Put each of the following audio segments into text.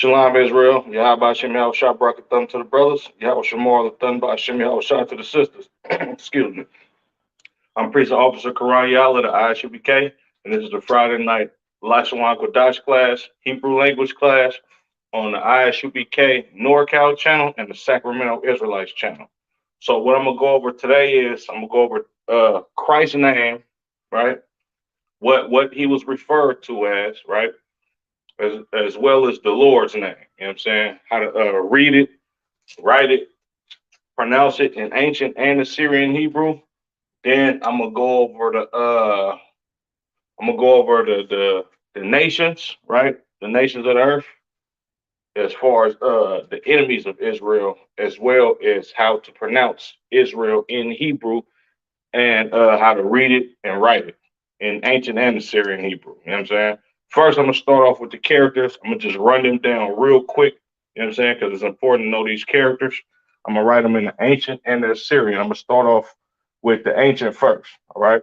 Shalom Israel. Yahweh Shem Yahweh Shah Barak Thumb to the brothers. Yahweh Shamar Thumb by Shem Yahweh Shah to the sisters. Excuse me. I'm Priest Officer Karan Yala of the ISUBK, and this is the Friday night Lashawan Qadash class, Hebrew language class on the ISUBK NorCal channel and the Sacramento Israelites channel. So what I'm gonna go over today is I'm gonna go over Christ's name, right? What he was referred to as, right? As well as the Lord's name. You know what I'm saying? How to read it, write it, pronounce it in ancient and Assyrian Hebrew. Then I'm gonna go over the nations, right? The nations of the earth, as far as the enemies of Israel, as well as how to pronounce Israel in Hebrew and how to read it and write it in ancient and Assyrian Hebrew. You know what I'm saying? First, I'm gonna start off with the characters. I'm gonna just run them down real quick. You know what I'm saying? Because it's important to know these characters. I'm gonna write them in the ancient and the Assyrian. I'm gonna start off with the ancient first. All right.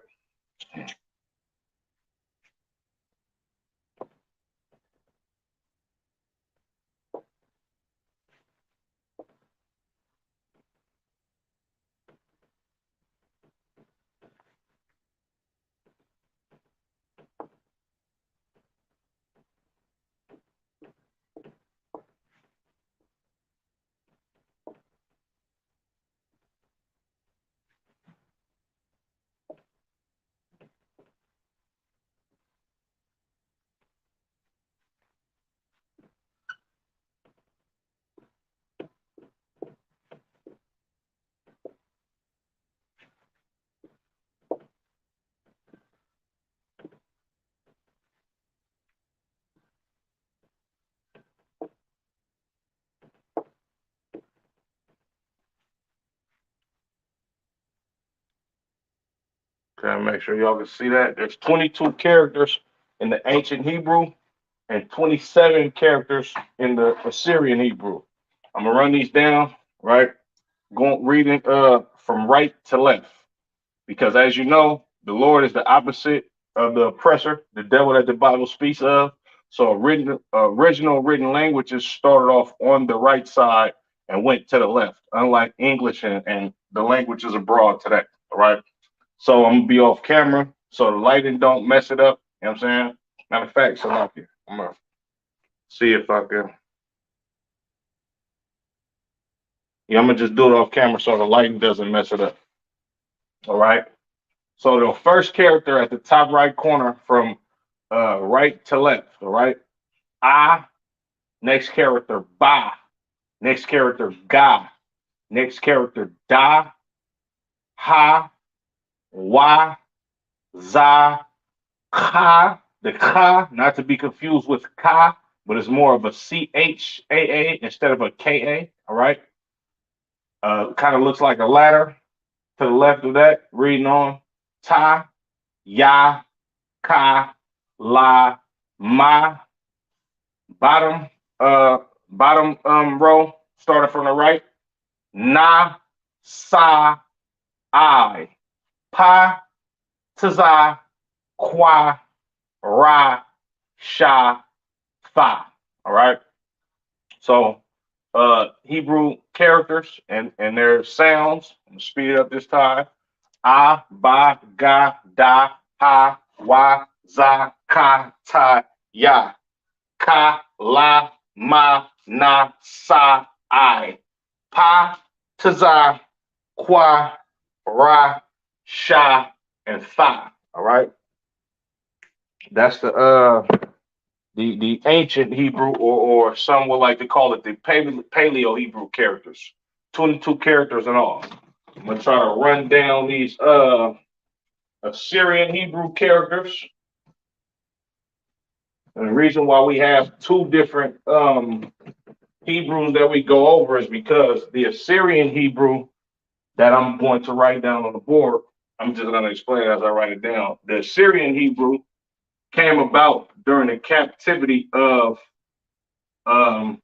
Okay, make sure y'all can see that. There's 22 characters in the ancient Hebrew and 27 characters in the Assyrian Hebrew. I'm gonna run these down, right? Going reading from right to left. Because as you know, the Lord is the opposite of the oppressor, the devil that the Bible speaks of. So original written languages started off on the right side and went to the left, unlike English and the languages abroad today. All right. So I'm gonna be off camera so the lighting don't mess it up. You know what I'm saying? Matter of fact, so I'm gonna see if I can. Yeah, I'm gonna just do it off camera so the lighting doesn't mess it up. All right. So the first character at the top right corner from right to left, all right? I, next character, ba, next character, ga, next character, da, ha, wa, za, ka, the ka, not to be confused with ka, but it's more of a CHAA instead of a KA, all right? Kind of looks like a ladder to the left of that, reading on, ta, ya, ka, la, ma, bottom bottom row, starting from the right. Na sa I pa taza qua ra sha fa. All right. So Hebrew characters and their sounds. I'm gonna speed it up this time. A ba ga da ha wa za ka ta ya ka la ma na sa I pa taza qua ra sha and fa. All right, that's the ancient Hebrew, or some would like to call it the Paleo Hebrew characters. 22 characters in all. I'm gonna try to run down these Assyrian Hebrew characters. And the reason why we have two different Hebrews that we go over is because the Assyrian Hebrew that I'm going to write down on the board, I'm just going to explain it as I write it down. The Assyrian Hebrew came about during the captivity of um,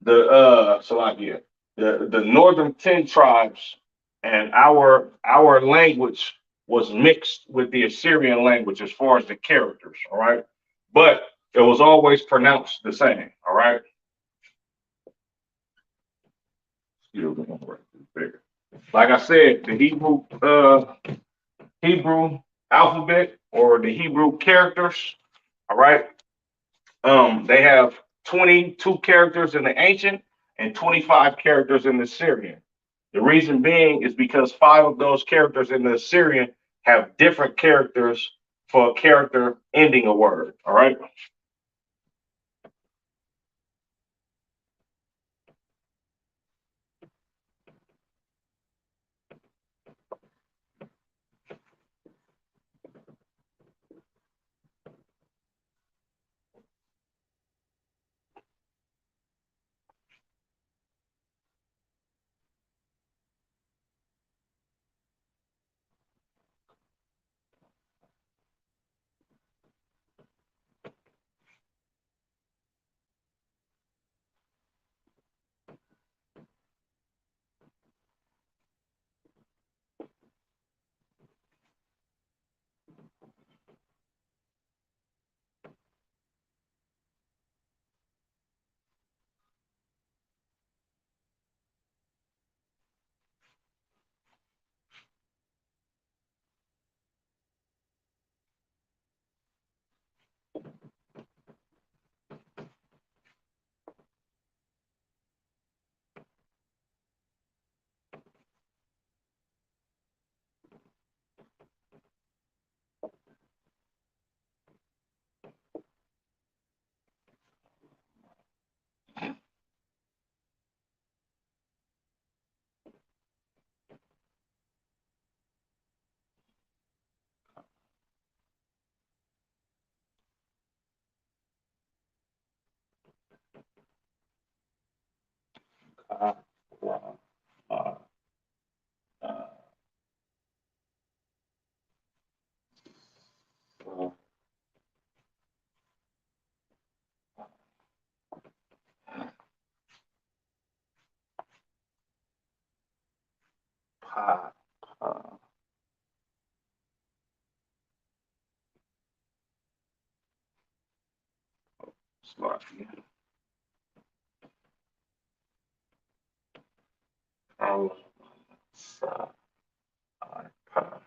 Salakia, the northern 10 tribes, and our language was mixed with the Assyrian language as far as the characters. All right, but it was always pronounced the same. All right. Excuse me, I'm gonna write this bigger. Like I said, the Hebrew alphabet or the Hebrew characters. All right. They have 22 characters in the ancient and 25 characters in the Syrian. The reason being is because five of those characters in the Syrian have different characters for a character ending a word. All right. Uh, uh, uh, uh, pa, pa, sloppy, sa, pa.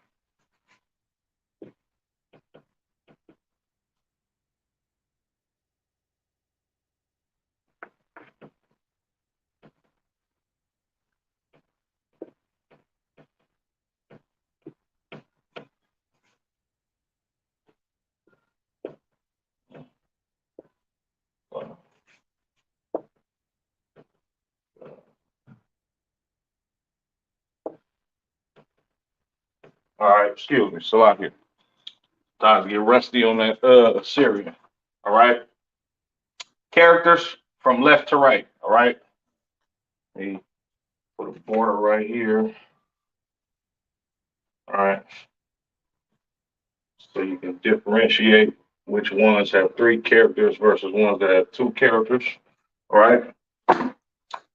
All right, excuse me, Salakia. Time to get rusty on that Syrian. All right. Characters from left to right. All right. Let me put a border right here. All right. So you can differentiate which ones have three characters versus ones that have two characters. All right.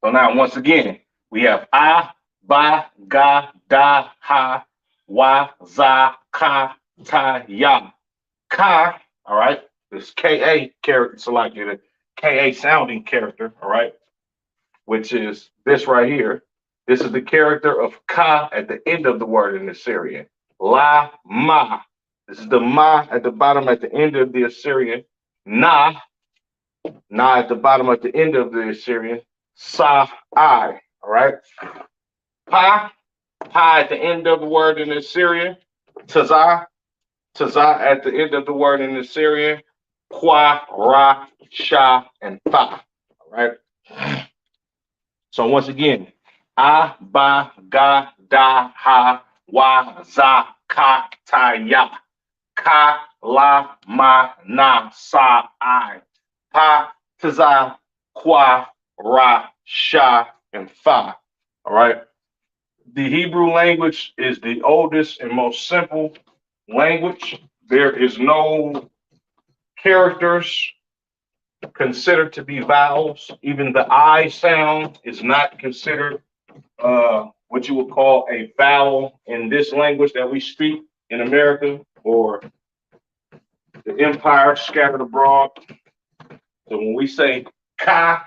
So now once again, we have I, ba, ga, da, ha, wa, za, ka, ta, ya. Ka, all right. This KA character selected, a KA sounding character, all right, which is this right here. This is the character of ka at the end of the word in the Assyrian. La ma. This is the ma at the bottom at the end of the Assyrian. Na, na at the bottom at the end of the Assyrian. Sa, I. All right. Pa, pa at the end of the word in the Assyrian. Taza, taza at the end of the word in the Assyrian. Kwa, ra, sha, and fa. All right. So once again, a, ba, ga, da, ha, wa, za, ka, ta, ya. Ka, la, ma, na, sa, I. Pa, taza, kwa, ra, sha, and fa. All right. The Hebrew language is the oldest and most simple language. There is no characters considered to be vowels. Even the I sound is not considered what you would call a vowel in this language that we speak in America or the empire scattered abroad. So when we say Ka,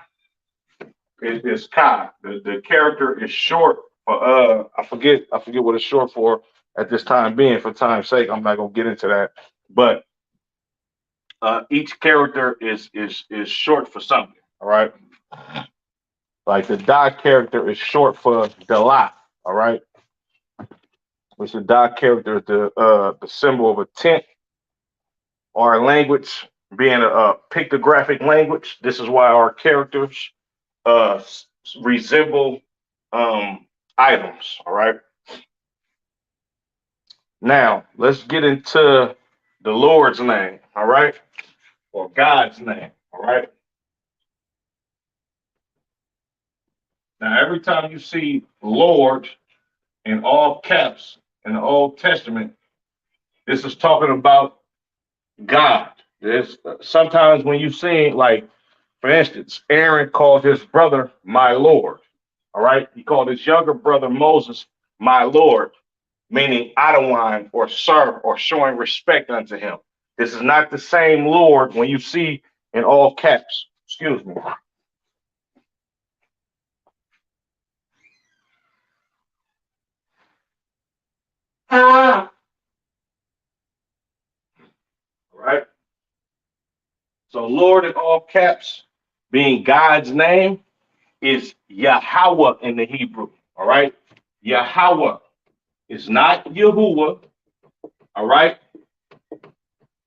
it is Ka. The character is short for I forget what it's short for at this time being. For time's sake, I'm not gonna get into that. But each character is short for something. All right. Like the Da character is short for Dalat. All right. Which the Da character is the symbol of a tent or a language being a pictographic language. This is why our characters resemble items. All right. Now let's get into the Lord's name. All right, or God's name. All right. Now every time you see Lord in all caps in the Old Testament, this is talking about God. There's sometimes when you see, like, for instance, Aaron called his brother my Lord. All right. He called his younger brother Moses my Lord, meaning Adawan or sir, or showing respect unto him. This is not the same Lord when you see in all caps. Excuse me. All right. So Lord in all caps, being God's name, is Yahweh in the Hebrew. All right. Yahweh is not Yahuwah. All right.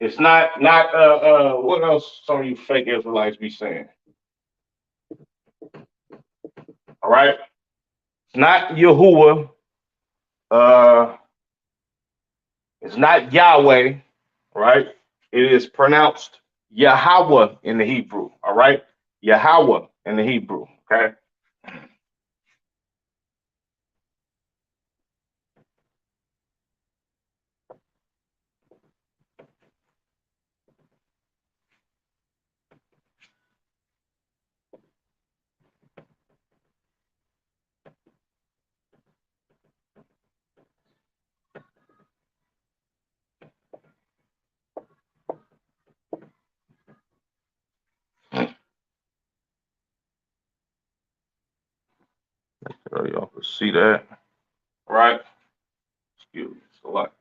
It's not what else some of you fake Israelites be saying. All right. It's not Yahuwah. Uh it's not Yahweh, right? It is pronounced Yahweh in the Hebrew. All right. Yahweh in the Hebrew. Okay. So y'all can see that. All right. Excuse me. It's a lot.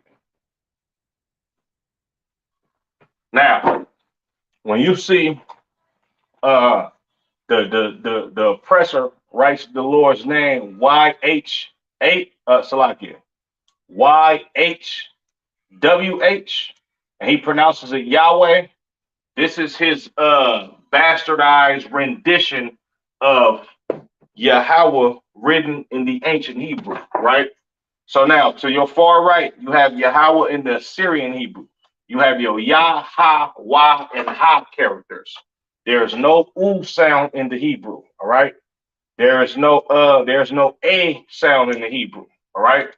Now, when you see uh the oppressor writes the Lord's name YH8 Salakia YHWH, and he pronounces it Yahweh. This is his bastardized rendition of Yahweh written in the ancient Hebrew, right? So now to your far right, you have Yahweh in the Assyrian Hebrew. You have your Yah, Ha, Wah, and Ha characters. There's no U sound in the Hebrew, all right? There's no A sound in the Hebrew, all right?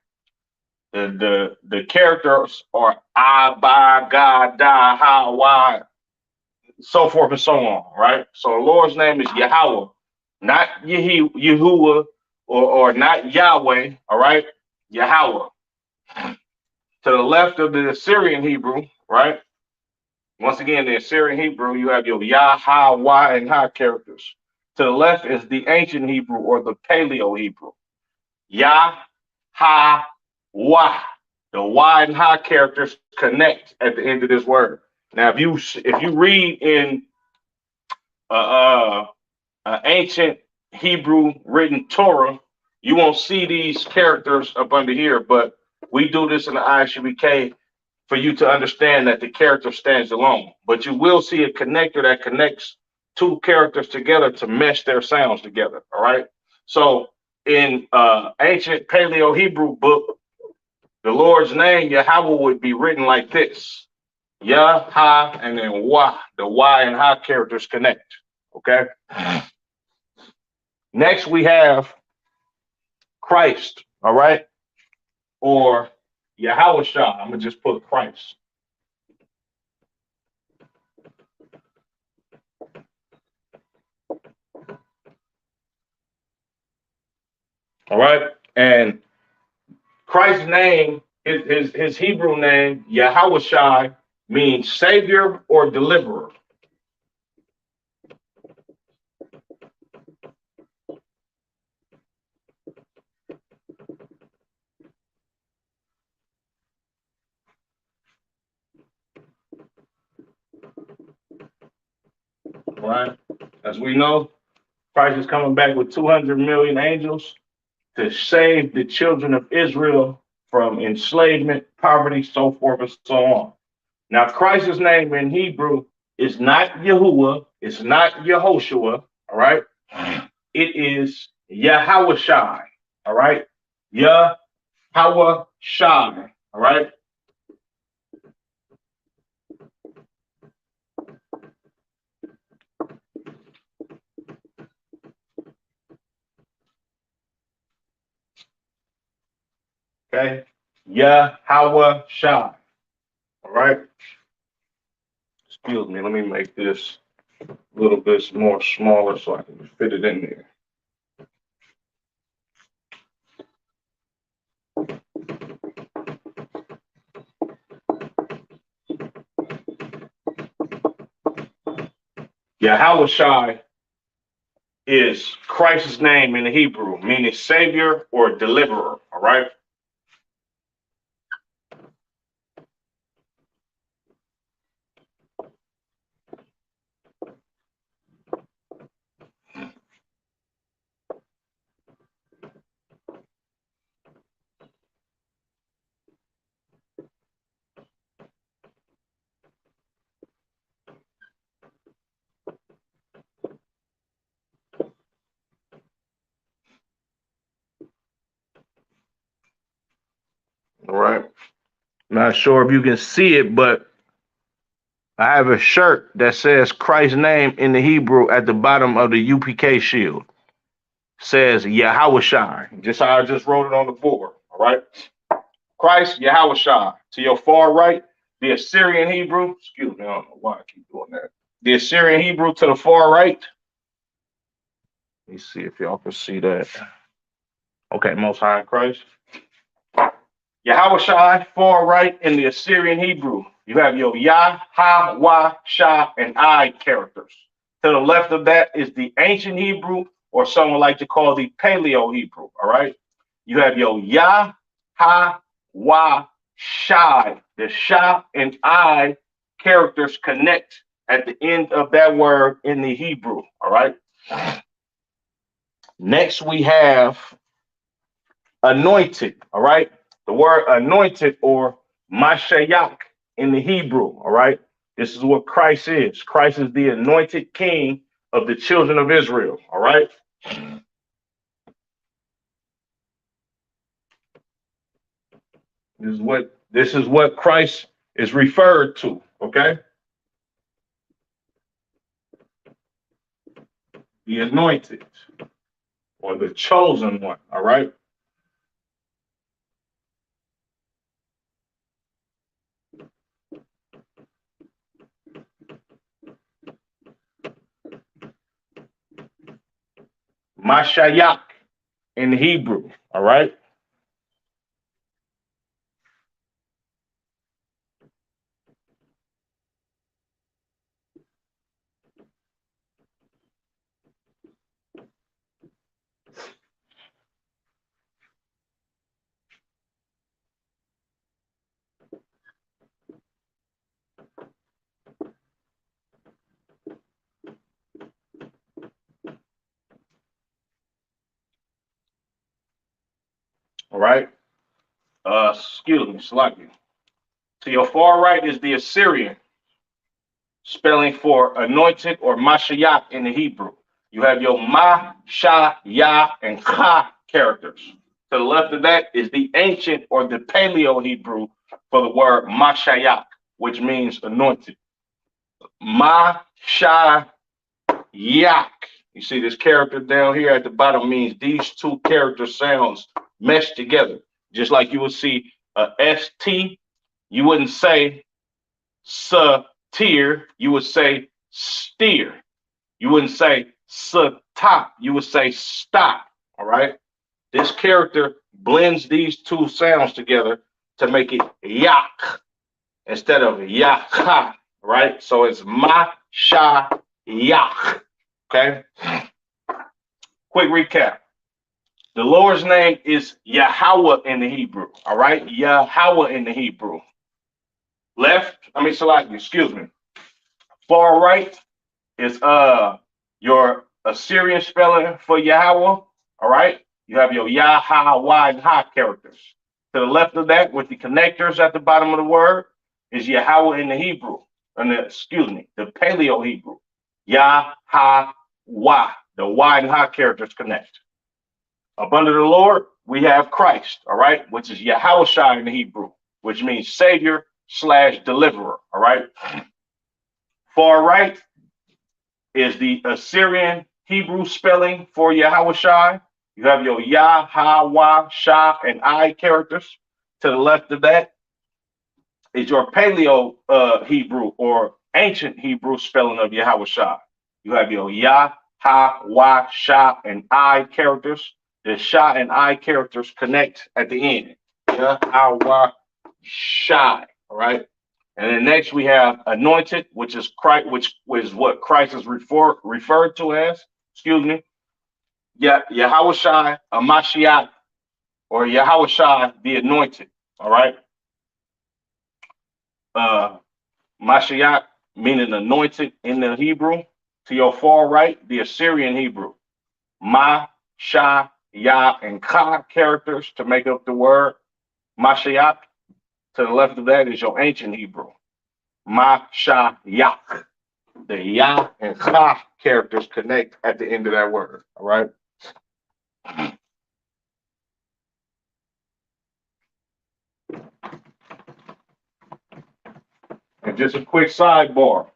The characters are I, Ba, Ga, Da, Ha, Wah, so forth and so on, right? So the Lord's name is Yahweh, not Yahuwah, or not Yahweh, all right? Yahweh. To the left of the Assyrian Hebrew, right? Once again, the Assyrian Hebrew, you have your Yah, Ha, Wah, and Ha characters. To the left is the ancient Hebrew, or the Paleo Hebrew. Yah, Ha, Wah. The Wah and Ha characters connect at the end of this word. Now, if you read in uh, ancient Hebrew written Torah, you won't see these characters up under here, but we do this in the ISUBK for you to understand that the character stands alone. But you will see a connector that connects two characters together to mesh their sounds together. All right. So in ancient Paleo Hebrew book, the Lord's name, Yahweh, would be written like this: Yah, Ha, and then Wah. The Y and Ha characters connect. Okay. Next, we have Christ. All right. Or Yahweh Shah. I'm going to just put Christ. All right. And Christ's name, his Hebrew name, Yahweh Shai, means savior or deliverer. right? As we know, Christ is coming back with 200 million angels to save the children of Israel from enslavement, poverty, so forth and so on. Now, Christ's name in Hebrew is not Yahuwah, it's not Yehoshua, all right? It is Yahawashai, all right? Yahawashai, all right? Okay? Yahawashai, all right? Excuse me, let me make this a little bit more smaller so I can fit it in there. Yahawashai is Christ's name in the Hebrew, meaning savior or deliverer, all right? All right. Not sure if you can see it, but I have a shirt that says Christ's name in the Hebrew at the bottom of the UPK shield. Says Yahawashai, just how I just wrote it on the board. All right. Christ, Yahawashai. To your far right, the Assyrian Hebrew. Excuse me, I don't know why I keep doing that. The Assyrian Hebrew to the far right. Let me see if y'all can see that. Okay, Most High Christ. Yahawashai, far right in the Assyrian Hebrew. You have your Yah, Ha, Wa, Sha, and I characters. To the left of that is the ancient Hebrew, or someone like to call the Paleo Hebrew. All right. You have your Yah, Ha, Wa, Shai. The Sha and I characters connect at the end of that word in the Hebrew. All right. Next, we have anointed. All right. The word anointed or Mashayak in the Hebrew. All right. This is what Christ is. Christ is the anointed king of the children of Israel. All right. This is what Christ is referred to. Okay. The anointed or the chosen one. All right. Mashayak in the Hebrew. All right. All right. Excuse me, slightly. To your far right is the Assyrian, spelling for anointed or Mashiach in the Hebrew. You have your Ma, Sha, Ya, and Cha characters. To the left of that is the ancient or the Paleo Hebrew for the word Mashayak, which means anointed. Ma, Sha, Yak. You see this character down here at the bottom means these two character sounds mesh together. Just like you would see a ST, you wouldn't say satir, you would say steer. You wouldn't say stop, you would say stop. All right. This character blends these two sounds together to make it yak instead of yaka. Right. So it's ma sha yak. Okay. Quick recap. The Lord's name is Yahweh in the Hebrew. All right. Yahweh in the Hebrew. Left, I mean, Salaki, excuse me. Far right is your Assyrian spelling for Yahweh. All right. You have your Yah, Ha, Wa, and Ha characters. To the left of that, with the connectors at the bottom of the word, is Yahweh in the Hebrew. And the Paleo Hebrew. Yah, Ha, Wa. The Y and Ha characters connect. Up under the Lord, we have Christ, all right, which is Yahushua in the Hebrew, which means Savior / deliverer, all right. Far right is the Assyrian Hebrew spelling for Yahushua. You have your Yah, Ha, Wa, Sha, and I characters. To the left of that is your Paleo Hebrew or ancient Hebrew spelling of Yahushua. You have your Yah, Ha, Wa, Sha, and I characters. The Sha and I characters connect at the end. Yah, Ha, Wa, Sha. All right. And then next we have anointed, which is Christ, which is what Christ is referred to as. Excuse me. Yeah, Yahushua, a Mashiach, or Yahushua, the anointed. All right. Mashiach, meaning anointed in the Hebrew. To your far right, the Assyrian Hebrew. Ma, Sha, Ya, and Ka characters to make up the word Mashiach. To the left of that is your ancient Hebrew. Ma, Sha, Yak. The Ya and Ka characters connect at the end of that word. All right. And just a quick sidebar.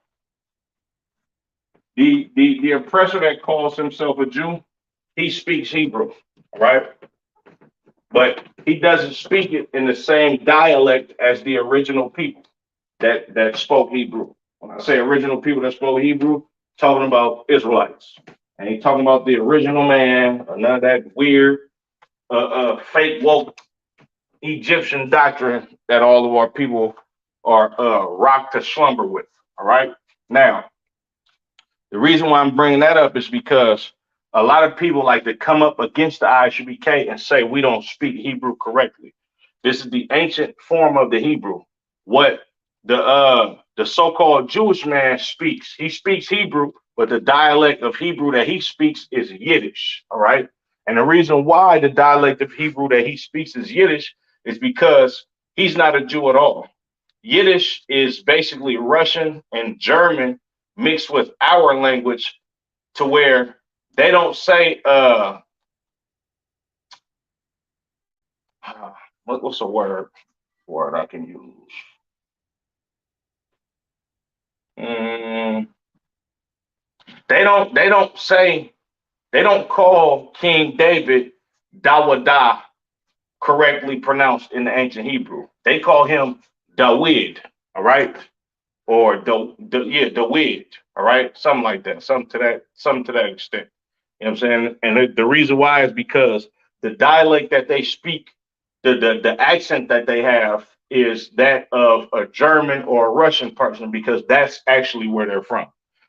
The oppressor that calls himself a Jew, he speaks Hebrew, right? But he doesn't speak it in the same dialect as the original people that spoke Hebrew. When I say original people that spoke Hebrew, talking about Israelites. And he talking about the original man, or none of that weird, fake woke Egyptian doctrine that all of our people are rocked to slumber with. All right. Now, the reason why I'm bringing that up is because a lot of people like to come up against the ISUBK and say we don't speak Hebrew correctly. This is the ancient form of the Hebrew. What the so-called Jewish man speaks, he speaks Hebrew, but the dialect of Hebrew that he speaks is Yiddish. All right. And the reason why the dialect of Hebrew that he speaks is Yiddish is because he's not a Jew at all. Yiddish is basically Russian and German mixed with our language to where they don't say what's a word I can use? Mm, they don't call King David Dawada correctly pronounced in the ancient Hebrew. They call him Dawid, all right? Or Dawid, all right? Something like that, something to that extent. You know what I'm saying? And the reason why is because the dialect that they speak, the accent that they have is that of a German or a Russian person because that's actually where they're from.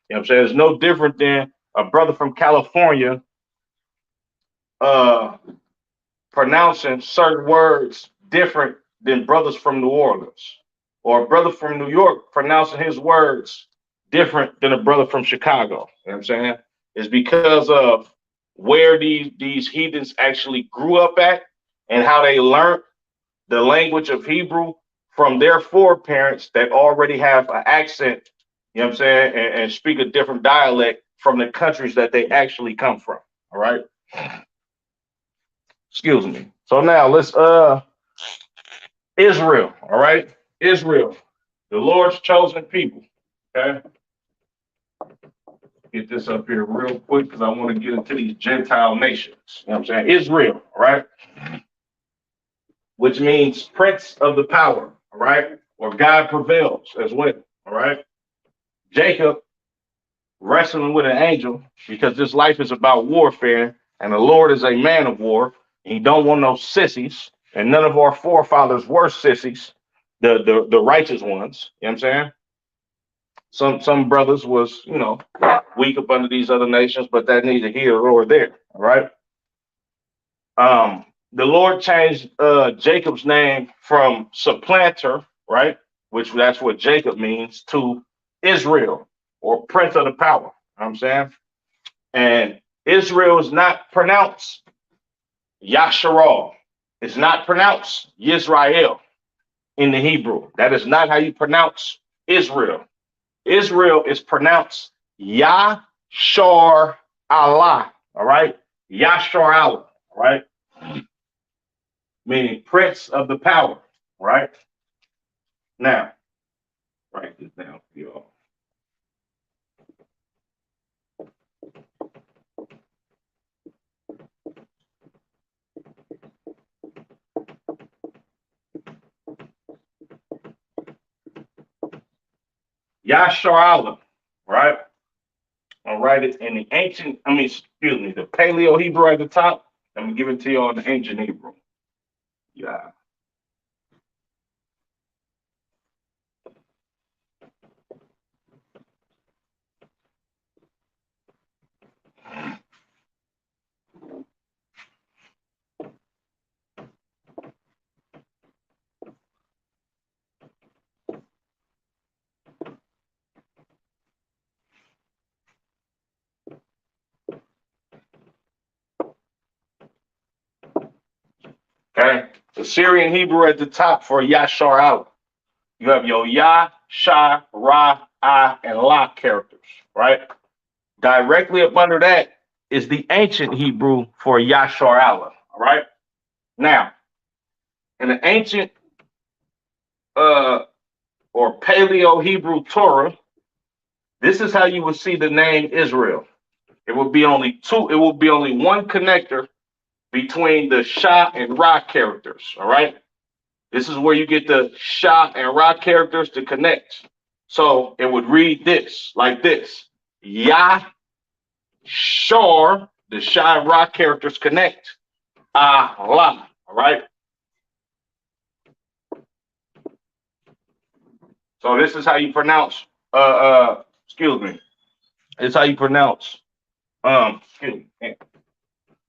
You know what I'm saying? It's no different than a brother from California uh, pronouncing certain words different than brothers from New Orleans, or a brother from New York pronouncing his words different than a brother from Chicago. You know what I'm saying? It's because of where these heathens actually grew up at and how they learned the language of Hebrew from their foreparents that already have an accent, you know what I'm saying, and speak a different dialect from the countries that they actually come from. All right. Excuse me. So now let's Israel, all right? Israel, the Lord's chosen people. Okay. Get this up here real quick because I want to get into these Gentile nations. You know what I'm saying? Israel, all right? Which means prince of the power, all right? Or God prevails as well, all right? Jacob wrestling with an angel because this life is about warfare and the Lord is a man of war. He don't want no sissies, and none of our forefathers were sissies, the righteous ones. You know what I'm saying? Some brothers was, weak up under these other nations, but that neither here nor there. All right. The Lord changed Jacob's name from supplanter, right? Which that's what Jacob means, to Israel or prince of the power. know what I'm saying? And Israel is not pronounced Yasharal. It's not pronounced Yisrael in the Hebrew. That is not how you pronounce Israel. Israel is pronounced Yashar Allah. All right. Yashar Allah. All right. Meaning prince of the power. Right. Now, write this down for y'all. Yashar Allah. Right. I'll write it in the ancient, excuse me, the Paleo Hebrew at the top. Let me give it to you in the ancient Hebrew. Yeah. Okay. The Syrian Hebrew at the top for Yashar Allah. You have your Ya, Sha, Ra, Ah, and La characters, right? Directly up under that is the ancient Hebrew for Yashar Allah, all right? Now, in the ancient uh, or Paleo Hebrew Torah, this is how you would see the name Israel. It would be only two, it would be only one connector between the Sha and Ra characters, all right? This is where you get the Sha and Ra characters to connect. So it would read this, like this. Ya, Shor, the Sha and Ra characters connect. Allah, all right? So this is how you pronounce, excuse me. This is how you pronounce, excuse me.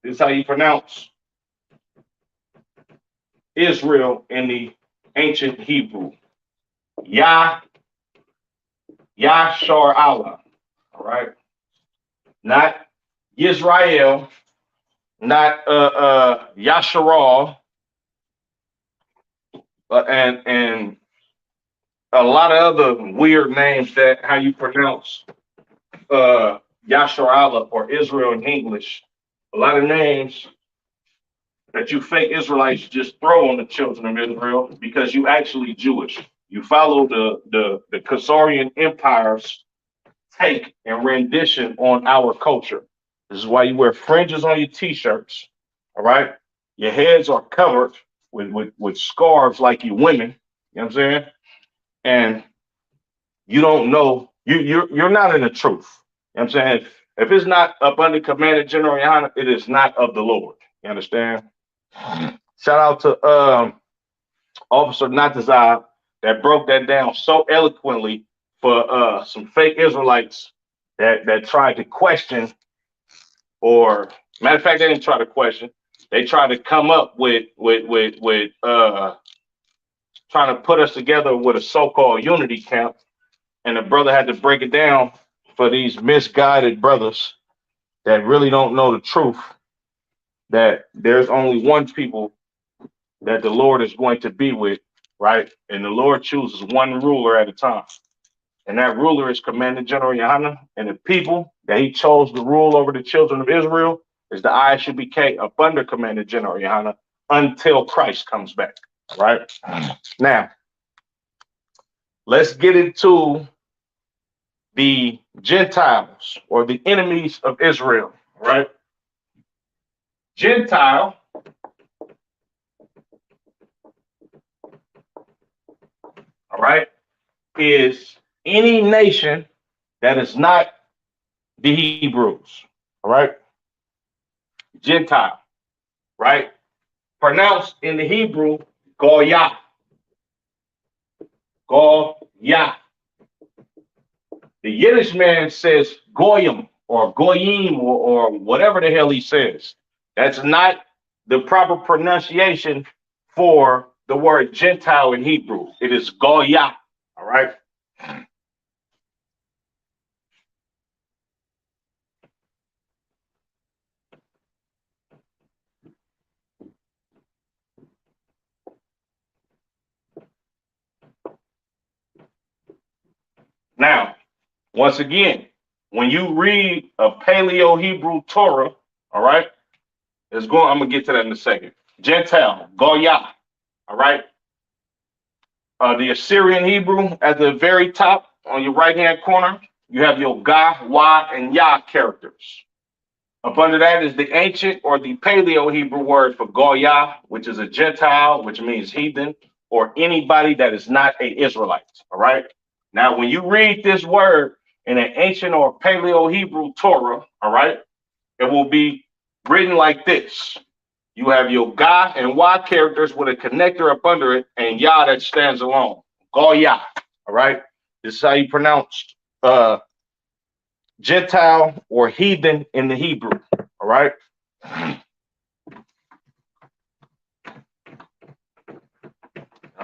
This is how you pronounce Israel in the ancient Hebrew. Ya, Yashar Allah, all right? Not Yisrael, not Yasharal, and a lot of other weird names that how you pronounce Yashar Allah or Israel in English. A lot of names that you fake Israelites just throw on the children of Israel because you actually Jewish. You follow the Khazarian Empire's take and rendition on our culture. This is why you wear fringes on your t-shirts. All right. Your heads are covered with scarves like you women. You know what I'm saying? And you don't know, you're not in the truth. You know what I'm saying? If it's not up under command of General Yohana, it is not of the Lord. You understand? Shout out to Officer Natazar that broke that down so eloquently for some fake Israelites that tried to question, or matter of fact, they didn't try to question. They tried to come up with trying to put us together with a so-called unity camp, and the brother had to break it down for these misguided brothers that really don't know the truth. That there's only one people that the Lord is going to be with, right? And the Lord chooses one ruler at a time. And that ruler is Commander General Yohana. And the people that he chose to rule over the children of Israel is the ISUBK up under Commander General Yohana until Christ comes back. Right? Now, let's get into the Gentiles or the enemies of Israel. Right? Gentile, all right, is any nation that is not the Hebrews. All right? Gentile, right? Pronounced in the Hebrew, Goya. Goya. The Yiddish man says Goyim or Goyim or whatever the hell he says. That's not the proper pronunciation for the word Gentile in Hebrew. It is Goya. All right. Now, once again, when you read a Paleo Hebrew Torah, all right, I'm gonna get to that in a second. Gentile, Goya, all right. The Assyrian Hebrew at the very top on your right hand corner, you have your Ga, Wa, and Ya characters. Up under that is the ancient or the Paleo Hebrew word for Goya, which is a Gentile, which means heathen, or anybody that is not a Israelite. All right. Now, when you read this word in an ancient or Paleo Hebrew Torah, all right, it will be written like this. You have your Ga and Y characters with a connector up under it, and Ya that stands alone. Goya. All right. This is how you pronounce uh, Gentile or heathen in the Hebrew. All right. Now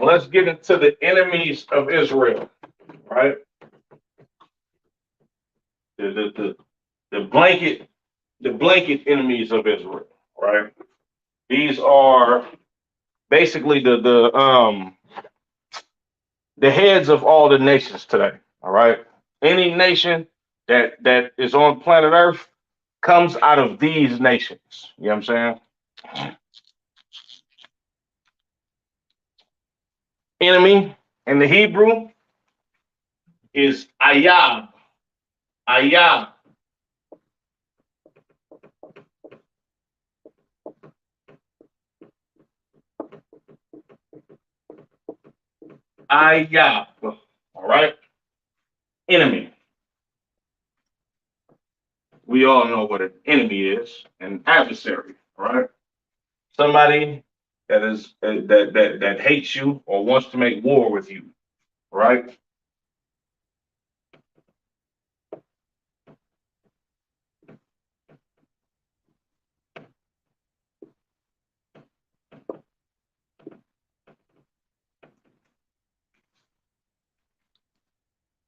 let's get into the enemies of Israel. Right. The blanket enemies of Israel. Right. These are basically the heads of all the nations today. All right. Any nation that is on planet Earth comes out of these nations. You know what I'm saying? Enemy in the Hebrew is Ayab. Ayab. Ayab. All right. Enemy. We all know what an enemy is, an adversary. All right. Somebody that is that hates you or wants to make war with you. Right.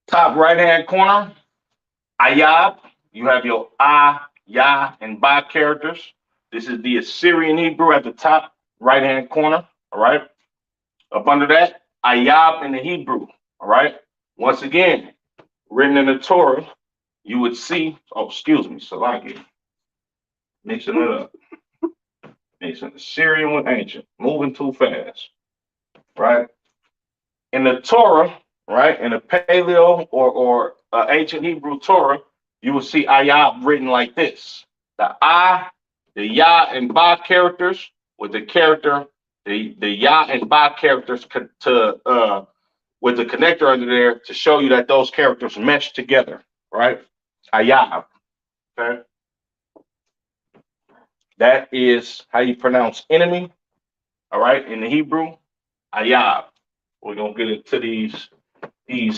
Top right hand corner, Ayab. You have your Ah, Ya, and Ba characters. This is the Assyrian Hebrew at the top right hand corner. All right. Up under that, Ayab in the Hebrew. All right. Once again, written in the Torah, you would see, oh, excuse me, Salaki, mixing it up. Mixing Assyrian with ancient, moving too fast. Right. In the Torah, right, in the Paleo or ancient Hebrew Torah, you will see Ayab written like this: the Ah, the Ya, and Ba characters with the character, the Ya and Ba characters with the connector under there to show you that those characters mesh together, right? Ayab. Okay, that is how you pronounce enemy. All right, in the Hebrew, Ayab. We're gonna get into these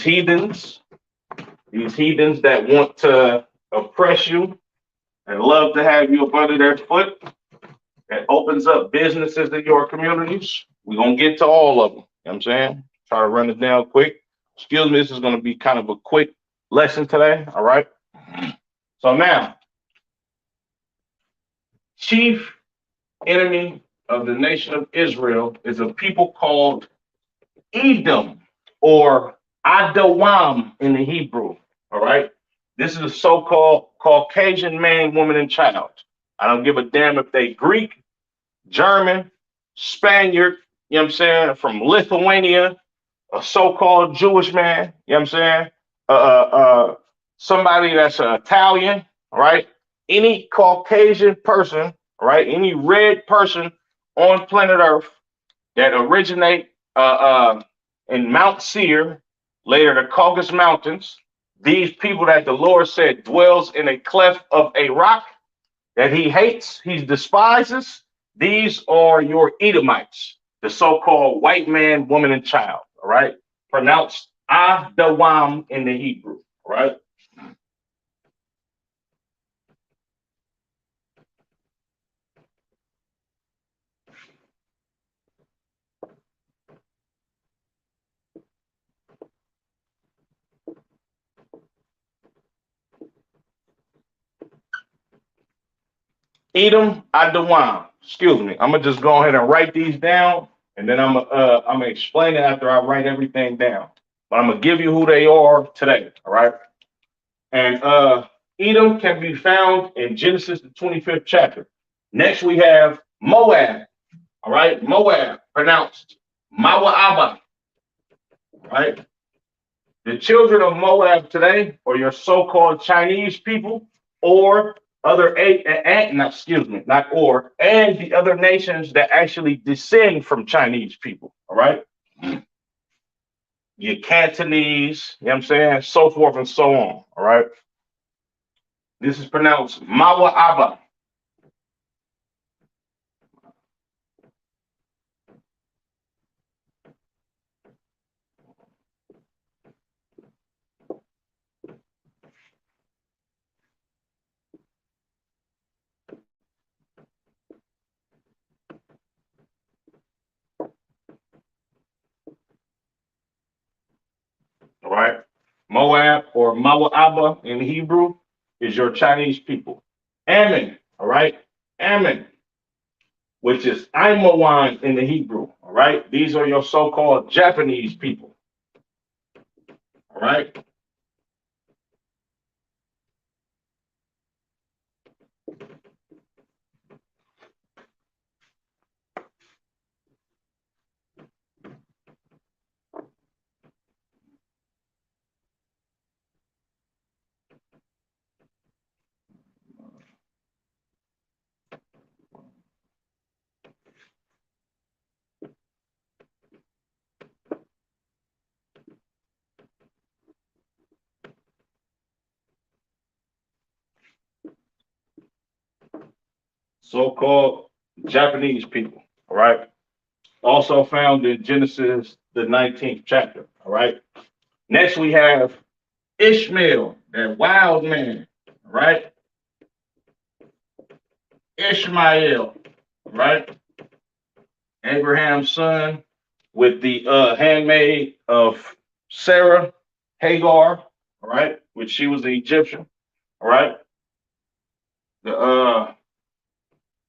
heathens. These heathens that want to oppress you and love to have you up under their foot, that opens up businesses in your communities. We're going to get to all of them. You know what I'm saying? Try to run it down quick. Excuse me, this is going to be kind of a quick lesson today. All right. So now, chief enemy of the nation of Israel is a people called Edom or Adawam in the Hebrew. All right. This is a so-called Caucasian man, woman, and child. I don't give a damn if they Greek, German, Spaniard, you know what I'm saying, from Lithuania, a so-called Jewish man, you know what I'm saying, somebody that's Italian, right? Any Caucasian person, right? Any red person on planet Earth that originate in Mount Seir, later the Caucasus Mountains, these people that the Lord said dwells in a cleft of a rock that he hates, he despises, these are your Edomites, the so-called white man, woman, and child, all right? Pronounced Adawam in the Hebrew, all right? Edom, Adawam. Excuse me. I'm gonna just go ahead and write these down, and then I'm gonna explain it after I write everything down. but I'm gonna give you who they are today. All right. And Edom can be found in Genesis the 25th chapter. Next we have Moab. All right, Moab, pronounced Mawa'aba. Right. The children of Moab today, or your so-called Chinese people, or other not excuse me, not or, and the other nations that actually descend from Chinese people. All right, your Cantonese, you know what I'm saying, so forth and so on. All right, this is pronounced Mawa'aba. All right, Moab or Mawa'aba in Hebrew is your Chinese people. Ammon. All right, Ammon, which is Imawan in the Hebrew. All right, these are your so-called Japanese people. All right, so-called Japanese people. All right, also found in Genesis the 19th chapter. All right, next we have Ishmael, that wild man. All right, Ishmael. All right, Abraham's son with the handmaid of Sarah, Hagar. All right, which she was an Egyptian. All right, the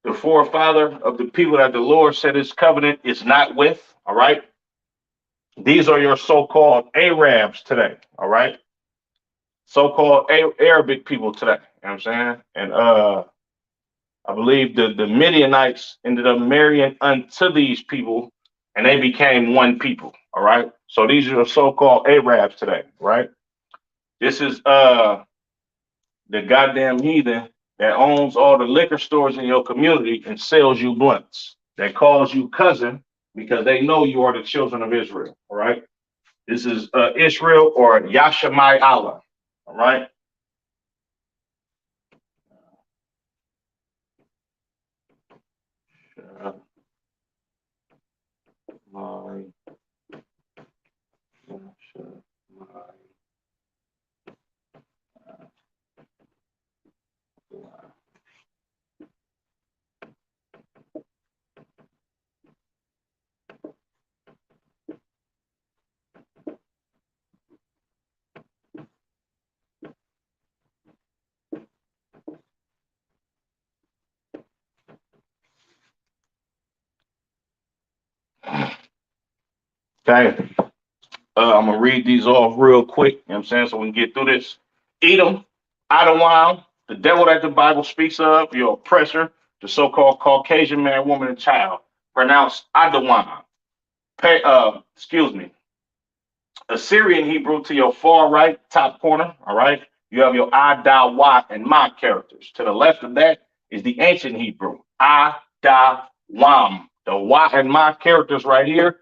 the forefather of the people that the Lord said his covenant is not with. All right. These are your so-called Arabs today. All right. So-called Arabic people today. You know what I'm saying? And I believe the Midianites ended up marrying unto these people and they became one people. All right. So these are your so-called Arabs today. Right. This is the goddamn heathen that owns all the liquor stores in your community and sells you blunts. That calls you cousin because they know you are the children of Israel. All right. This is Israel or Yashamai Allah. All right. Okay. I'm gonna read these off real quick. You know what I'm saying? So we can get through this. Edom, Idawam, the devil that the Bible speaks of, your oppressor, the so-called Caucasian man, woman, and child, pronounced Idawam. Excuse me. Assyrian Hebrew to your far right top corner. All right. You have your I, Da, Wa, and Ma characters. To the left of that is the ancient Hebrew. I, Da, Wam. The Wa and Ma characters right here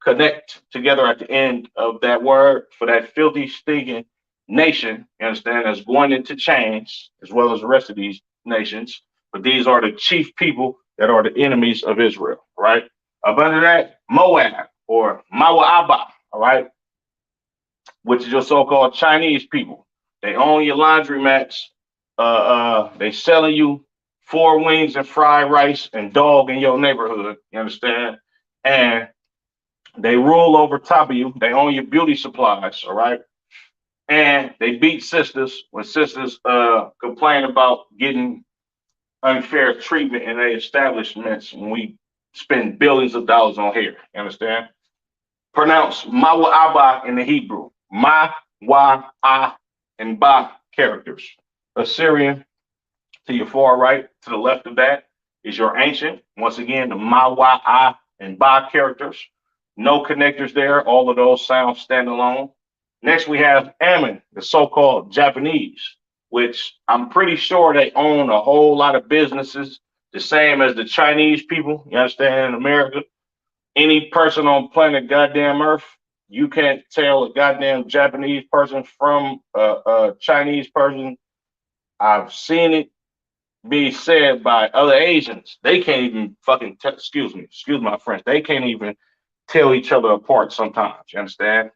connect together at the end of that word for that filthy, stinking nation, you understand, that's going into chains, as well as the rest of these nations. But these are the chief people that are the enemies of Israel, right? Up under that, Moab or Mawa'aba, all right, which is your so-called Chinese people. They own your laundromats. They selling you four wings and fried rice and dog in your neighborhood. You understand? And they rule over top of you. They own your beauty supplies. All right. And they beat sisters when sisters complain about getting unfair treatment in their establishments when we spend billions of dollars on hair. You understand? Pronounce Mawa Abba in the Hebrew. Ma, Wa, A, and Ba characters. Assyrian to your far right, to the left of that is your ancient. Once again, the Ma, Wa, A, and Ba characters. No connectors there. All of those sounds stand alone. Next, we have Ammon, the so-called Japanese, which I'm pretty sure they own a whole lot of businesses, the same as the Chinese people. You understand? In America, any person on planet goddamn Earth, you can't tell a goddamn Japanese person from a Chinese person. I've seen it be said by other Asians. They can't even fucking excuse my French. They can't even tell each other apart sometimes. You understand?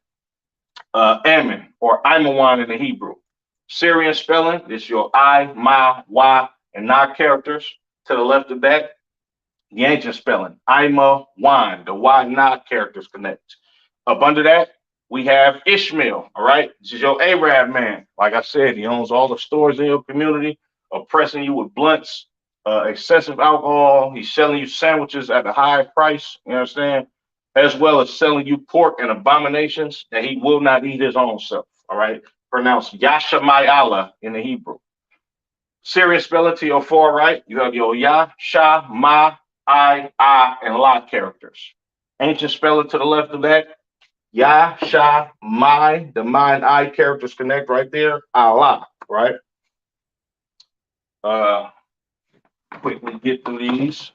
Ammon or Imawan in the Hebrew. Syrian spelling is your I, Ma, Wa, and Na characters. To the left of that, the ancient spelling, Ima, Wan, the Y Na characters connect. Up under that, we have Ishmael, all right? This is your Arab man. Like I said, he owns all the stores in your community, oppressing you with blunts, excessive alcohol. He's selling you sandwiches at a high price, you understand? As well as selling you pork and abominations that he will not eat his own self, all right? Pronounced Yashamai Allah in the Hebrew. Syrian spelling to your far right, you have your Ya, Sha, Ma, I, and La characters. Ancient spelling to the left of that, Ya, Sha, My, the Ma and I characters connect right there, Allah, right? Uh, Quickly get through these.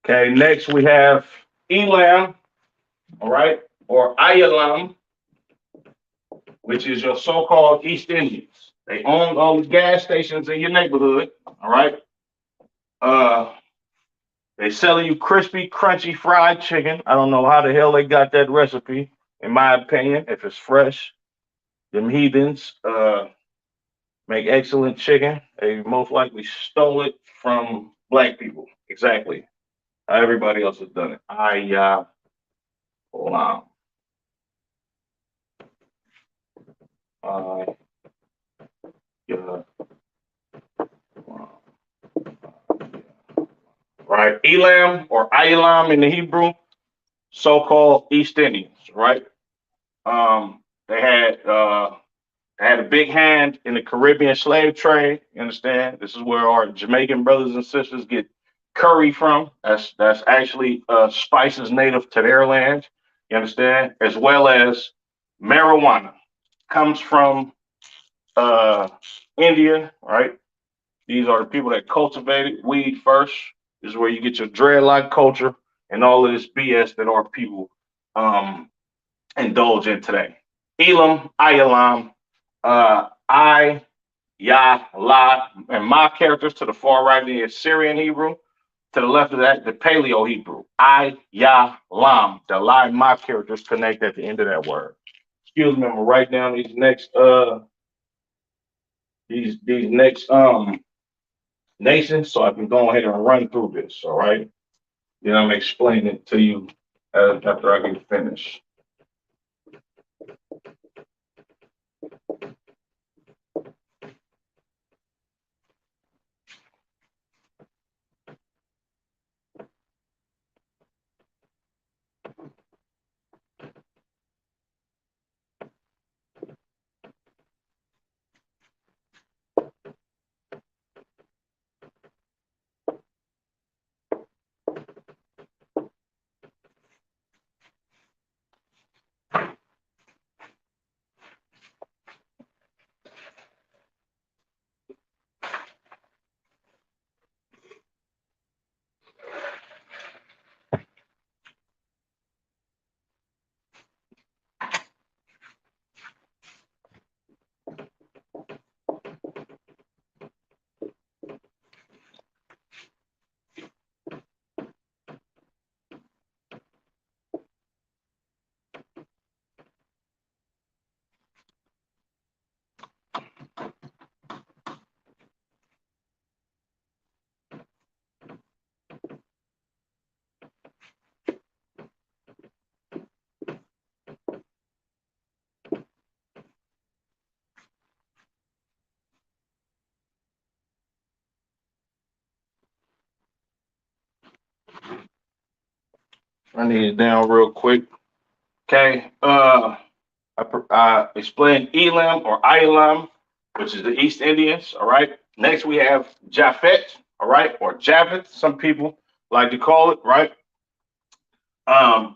Okay, next we have Elam, all right, or Ayalam, which is your so-called East Indians. They own all the gas stations in your neighborhood, all right? Uh, they selling you crispy, crunchy fried chicken. I don't know how the hell they got that recipe, in my opinion, if it's fresh. Them heathens make excellent chicken. They most likely stole it from black people. Exactly. How everybody else has done it. Hold on. Uh, yeah. Right. Elam or Elam in the Hebrew, so-called East Indians, right? They had a big hand in the Caribbean slave trade. You understand? This is where our Jamaican brothers and sisters get curry from. That's actually spices native to their land. You understand? As well as marijuana comes from uh, India, right? These are the people that cultivated weed first. This is where you get your dreadlock culture and all of this BS that our people um, indulge in today. Elam, Ayalam, I, Ya, La, and my characters to the far right the Assyrian Hebrew. To the left of that, the Paleo Hebrew. I, Ya, Lam. The La and Ma characters connect at the end of that word. Excuse me, I'm gonna write down these next nations so I can go ahead and run through this. All right. Then I'm explaining it to you after I get finished. I need it down real quick. Okay. I explained Elam or Ilam, which is the East Indians. All right. Next we have Japhet. All right, or Javeth. Some people like to call it. Right.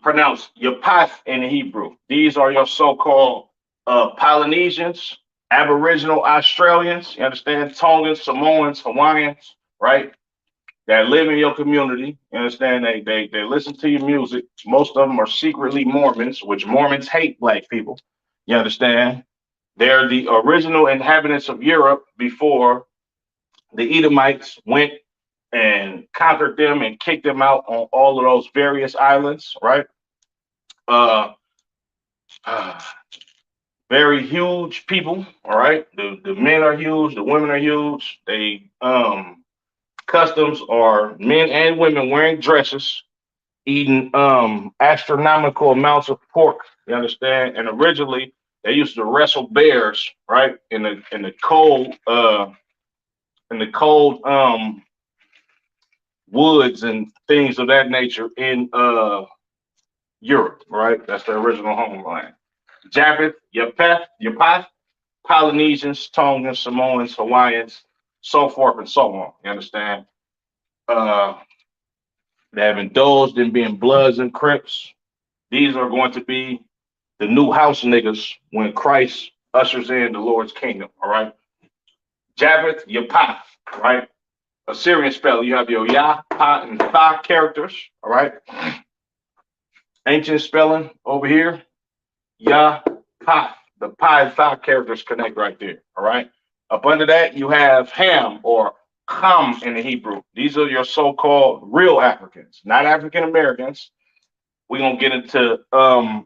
Pronounced Yapath in Hebrew. These are your so-called Polynesians, Aboriginal Australians. You understand? Tongans, Samoans, Hawaiians. Right. That live in your community. You understand? They listen to your music. Most of them are secretly Mormons, which Mormons hate black people. You understand? They're the original inhabitants of Europe before the Edomites went and conquered them and kicked them out on all of those various islands, right? Uh, uh, Very huge people, all right? The men are huge, the women are huge. They customs are men and women wearing dresses, eating astronomical amounts of pork. You understand? And originally they used to wrestle bears, right? In the cold woods and things of that nature in Europe, right? That's their original homeland. Japheth, Yapath, Polynesians, Tongans, Samoans, Hawaiians, so forth and so on. You understand? Uh, they have indulged in being Bloods and Crips. These are going to be the new house niggas when Christ ushers in the Lord's kingdom. All right. Japheth, Yapath, right? Assyrian spell. You have your Yah, Pa, and Tha characters. All right. Ancient spelling over here. Yah, Pa. The Pa and Tha characters connect right there. All right. Up under that, you have Ham or Ham in the Hebrew. These are your so-called real Africans, not African Americans. We're gonna get into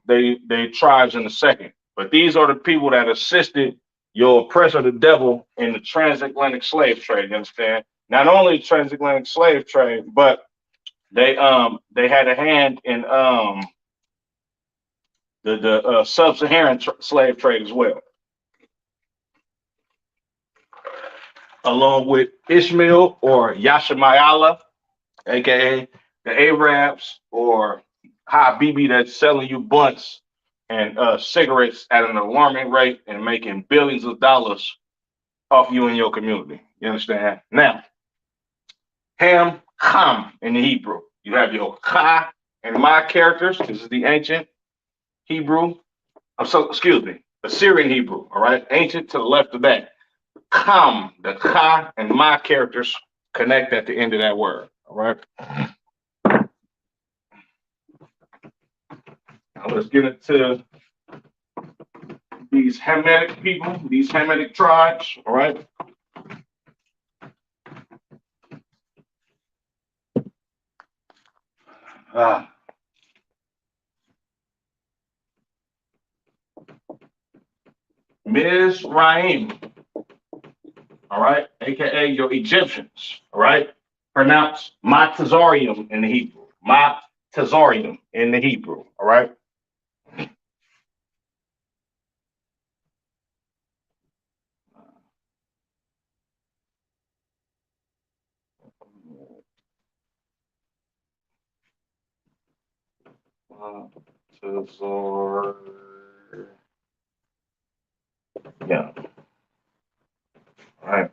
they tribes in a second. But these are the people that assisted your oppressor, the devil, in the transatlantic slave trade. You understand? Not only transatlantic slave trade, but they had a hand in the sub-Saharan slave trade as well, along with Ishmael or Yashamayala, aka the Arabs, or Habibi that's selling you blunts and cigarettes at an alarming rate and making billions of dollars off you and your community. You understand? Now, Ham in the Hebrew. You have your Cha and Ma characters. This is the ancient Hebrew. Excuse me, Assyrian Hebrew. All right, ancient to the left of that. Ham, the Cha and Ma characters connect at the end of that word. All right. Now let's get into these Hamitic people, these Hamitic tribes. All right. Uh, Mizraim, all right, aka your Egyptians, all right, pronounce Matazarium in the Hebrew, Matazarium in the Hebrew, all right. Matazor, yeah, all right.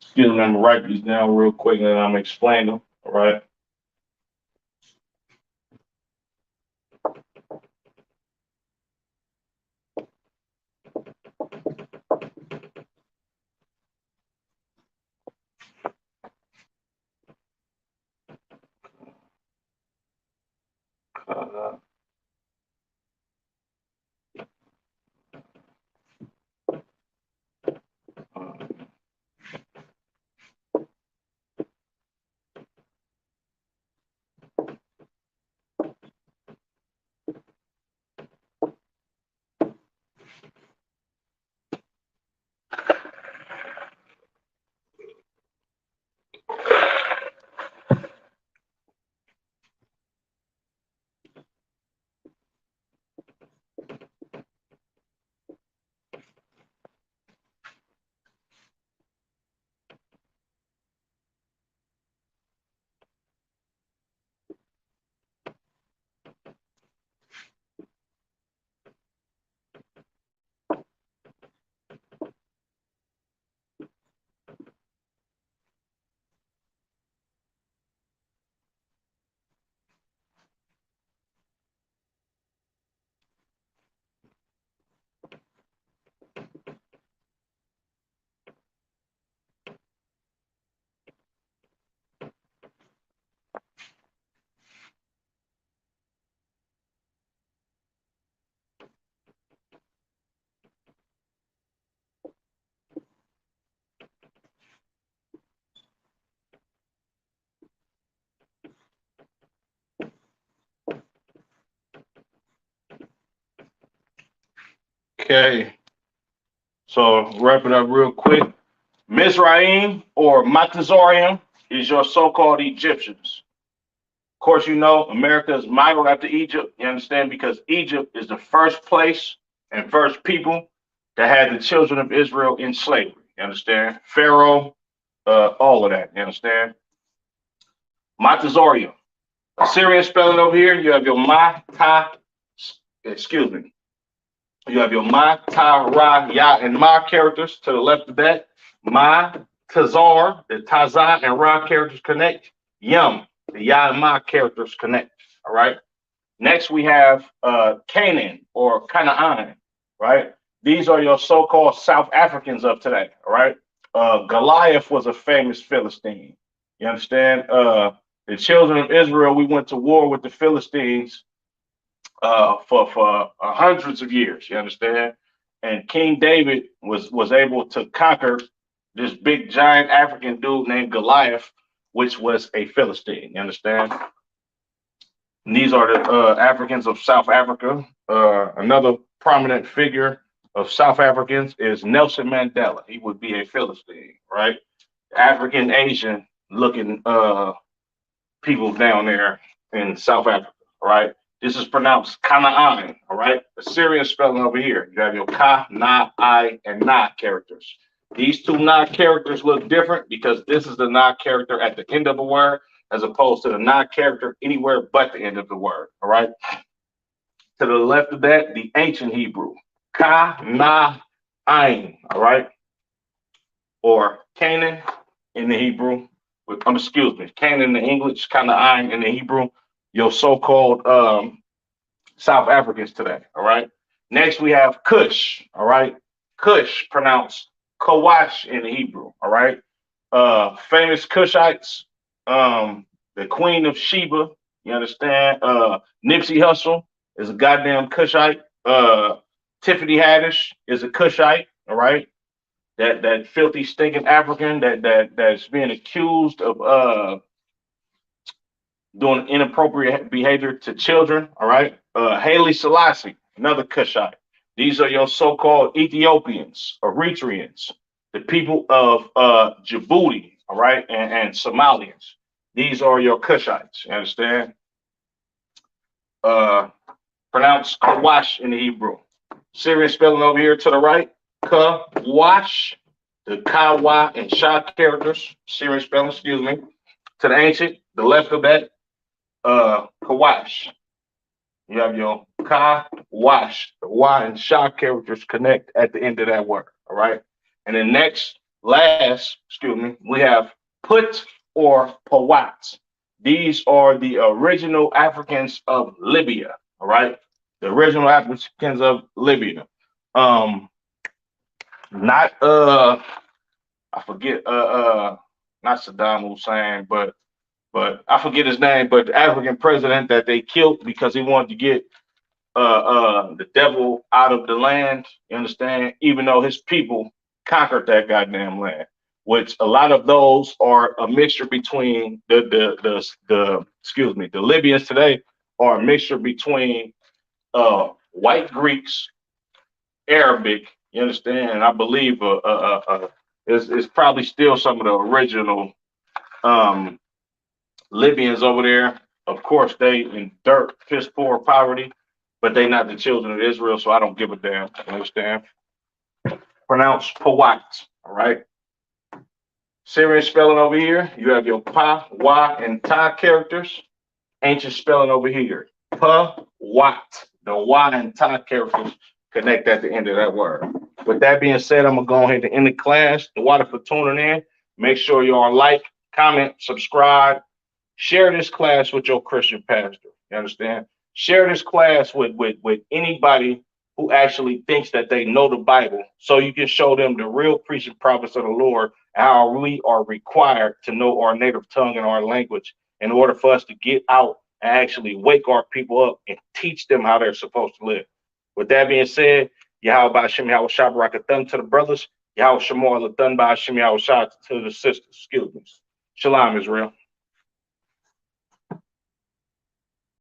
Excuse me, I'm gonna write these down real quick and then I'm gonna explain them, all right. Uh, uh, Okay. So wrap it up real quick. Mizraim or Matazorium is your so-called Egyptians. Of course, you know America is modeled after Egypt. You understand? Because Egypt is the first place and first people that had the children of Israel in slavery. You understand? Pharaoh, all of that. You understand? Matazorium. Assyrian spelling over here. You have your excuse me. You have your Ma, Ta, Ra, Ya, and Ma characters to the left of that. Ma, Tazar, the Taza and Ra characters connect. Yum, the Ya and Ma characters connect. All right. Next, we have Canaan or Canaan, right? These are your so-called South Africans of today, all right? Goliath was a famous Philistine. You understand? The children of Israel, we went to war with the Philistines for hundreds of years. You understand? And King David was able to conquer this big giant African dude named Goliath, which was a Philistine. You understand? And these are the Africans of South Africa. Another prominent figure of South Africans is Nelson Mandela. He would be a Philistine, right? African Asian looking people down there in South Africa, right? This is pronounced Canaan, all right? Assyrian spelling over here. You have your Ka, Na, I, and Na characters. These two Na characters look different because this is the Na character at the end of the word as opposed to the Na character anywhere but the end of the word, all right? To the left of that, the ancient Hebrew. Ka, Na, Ain, all right? Or Canaan in the Hebrew. Excuse me, Canaan in the English, Canaan in the Hebrew. Your so-called South Africans today, all right? Next, we have Cush, all right? Cush, pronounced Kawash in the Hebrew, all right? Famous Cushites, the Queen of Sheba, you understand? Nipsey Hussle is a goddamn Cushite. Tiffany Haddish is a Cushite, all right? That filthy, stinking African that's being accused of doing inappropriate behavior to children. All right. Haile Selassie, another Cushite. These are your so-called Ethiopians, Eritreans, the people of Djibouti, all right, and Somalians. These are your Cushites. You understand? Pronounced Kawash in the Hebrew. Syrian spelling over here to the right. Kawash, the Kawa and Sha characters. Syrian spelling, excuse me. To the ancient, the left of that, Kawash. You have your Ka, Wash. The Y and Sha characters connect at the end of that word. All right. And then we have Put or Pawat. These are the original Africans of Libya. All right. The original Africans of Libya. Not I forget not Saddam Hussein, but I forget his name, but the African president that they killed because he wanted to get the devil out of the land, you understand? Even though his people conquered that goddamn land, which a lot of those are a mixture between the Libyans today are a mixture between white Greeks, Arabic, you understand? And I believe it's probably still some of the original Libyans over there. Of course, they in dirt, piss poor poverty, but they not the children of Israel, so I don't give a damn. You understand? Pronounced Pawat, all right? Syrian spelling over here, you have your Pa, Wa, and Ta characters. Ancient spelling over here. Pa, Wat. The Wa and Ta characters connect at the end of that word. With that being said, I'm going to go ahead and end the class. The water for tuning in. Make sure you all like, comment, subscribe. Share this class with your Christian pastor. You understand? Share this class with anybody who actually thinks that they know the Bible so you can show them the real preaching prophets of the Lord and how we are required to know our native tongue and our language in order for us to get out and actually wake our people up and teach them how they're supposed to live. With that being said, Yahweh Hashem Yahweh Shabarakat to the brothers, Yahweh Shemor Latan by Hashem Yahweh to the sisters. Excuse me. Shalom, Israel.